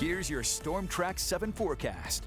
Here's your Storm Track 7 forecast.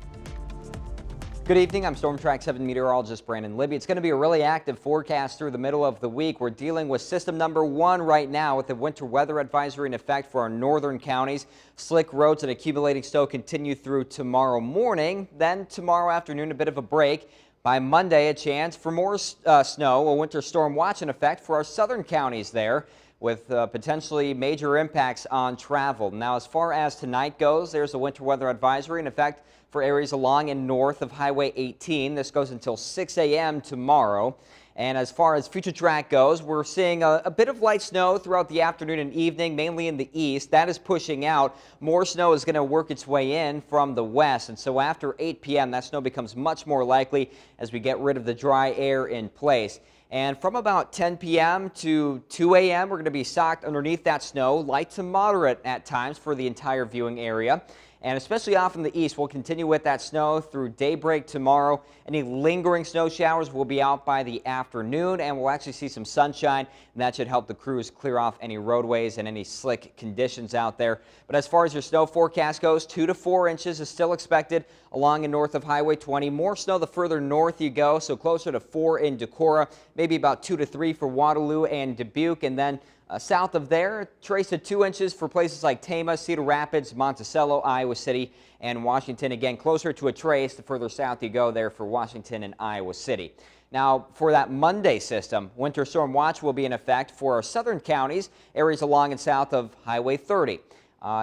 Good evening. I'm Storm Track 7 meteorologist Brandon Libby. It's going to be a really active forecast through the middle of the week. We're dealing with system number 1 right now with the winter weather advisory in effect for our northern counties. Slick roads and accumulating snow continue through tomorrow morning. Then tomorrow afternoon, a bit of a break. By Monday, a chance for more snow, a winter storm watch in effect for our southern counties there, with potentially major impacts on travel. Now, as far as tonight goes, there's a winter weather advisory in effect for areas along and north of Highway 18. This goes until 6 a.m. tomorrow. And as far as future track goes, we're seeing a bit of light snow throughout the afternoon and evening, mainly in the east. That is pushing out. More snow is going to work its way in from the west. And so after 8 p.m., that snow becomes much more likely as we get rid of the dry air in place. And from about 10 p.m. to 2 a.m., we're going to be socked underneath that snow, light to moderate at times for the entire viewing area. And especially off in the east, we'll continue with that snow through daybreak tomorrow. Any lingering snow showers will be out by the afternoon, and we'll actually see some sunshine, and that should help the crews clear off any roadways and any slick conditions out there. But as far as your snow forecast goes, 2 to 4 inches is still expected along and north of Highway 20. More snow the further north you go, so closer to 4 in Decorah, maybe about 2 to 3 for Waterloo and Dubuque, and then south of there, trace to 2 inches for places like Tama, Cedar Rapids, Monticello, Iowa City, and Washington. Again, closer to a trace the further south you go there for Washington and Iowa City. Now, for that Monday system, winter storm watch will be in effect for our southern counties, areas along and south of Highway 30.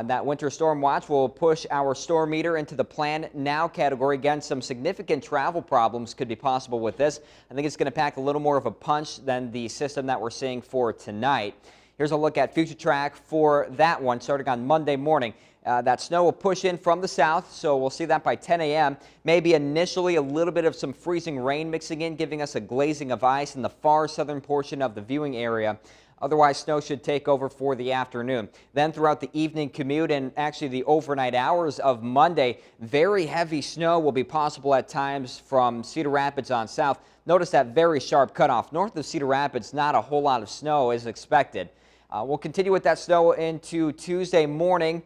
That winter storm watch will push our storm meter into the plan now category. Again, some significant travel problems could be possible with this. I think it's going to pack a little more of a punch than the system that we're seeing for tonight. Here's a look at future track for that one starting on Monday morning. That snow will push in from the south, so we'll see that by 10 a.m. Maybe initially a little bit of some freezing rain mixing in, giving us a glazing of ice in the far southern portion of the viewing area. Otherwise, snow should take over for the afternoon. Then throughout the evening commute and actually the overnight hours of Monday, very heavy snow will be possible at times from Cedar Rapids on south. Notice that very sharp cutoff. North of Cedar Rapids, not a whole lot of snow is expected. We'll continue with that snow into Tuesday morning.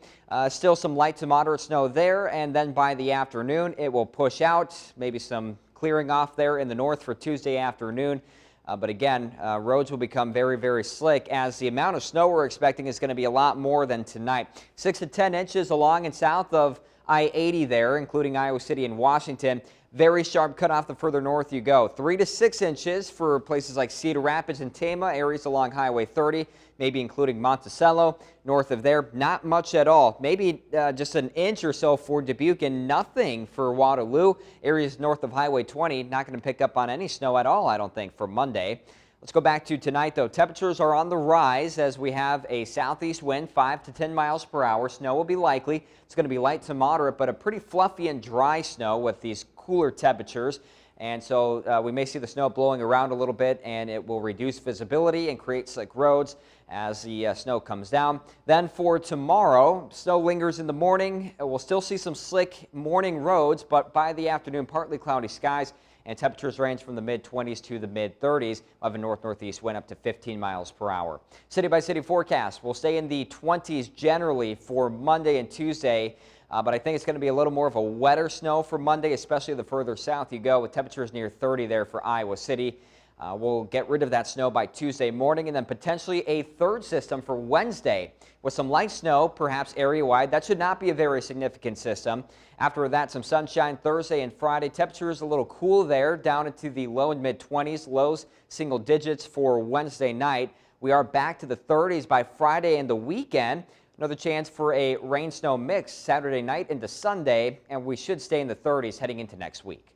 Still some light to moderate snow there, and then by the afternoon, it will push out. Maybe some clearing off there in the north for Tuesday afternoon. But again, roads will become very, very slick as the amount of snow we're expecting is going to be a lot more than tonight. 6 to 10 inches along and south of I-80 there, including Iowa City and Washington. Very sharp cutoff the further north you go. 3 to 6 inches for places like Cedar Rapids and Tama, areas along Highway 30, maybe including Monticello. North of there, not much at all. Maybe just an inch or so for Dubuque and nothing for Waterloo. Areas north of Highway 20, not going to pick up on any snow at all, I don't think, for Monday. Let's go back to tonight, though. Temperatures are on the rise as we have a southeast wind, 5 to 10 miles per hour. Snow will be likely. It's going to be light to moderate, but a pretty fluffy and dry snow with these cooler temperatures. And so we may see the snow blowing around a little bit, and it will reduce visibility and create slick roads as the snow comes down. Then for tomorrow, snow lingers in the morning. We'll still see some slick morning roads, but by the afternoon, partly cloudy skies. And temperatures range from the mid-20s to the mid-30s. Of a north-northeast wind up to 15 miles per hour. City-by-city forecast will stay in the 20s generally for Monday and Tuesday. But I think it's going to be a little more of a wetter snow for Monday, especially the further south you go, with temperatures near 30 there for Iowa City. We'll get rid of that snow by Tuesday morning, and then potentially a third system for Wednesday with some light snow, perhaps area-wide. That should not be a very significant system. After that, some sunshine Thursday and Friday. Temperatures a little cool there, down into the low and mid-20s, lows single digits for Wednesday night. We are back to the 30s by Friday and the weekend. Another chance for a rain-snow mix Saturday night into Sunday, and we should stay in the 30s heading into next week.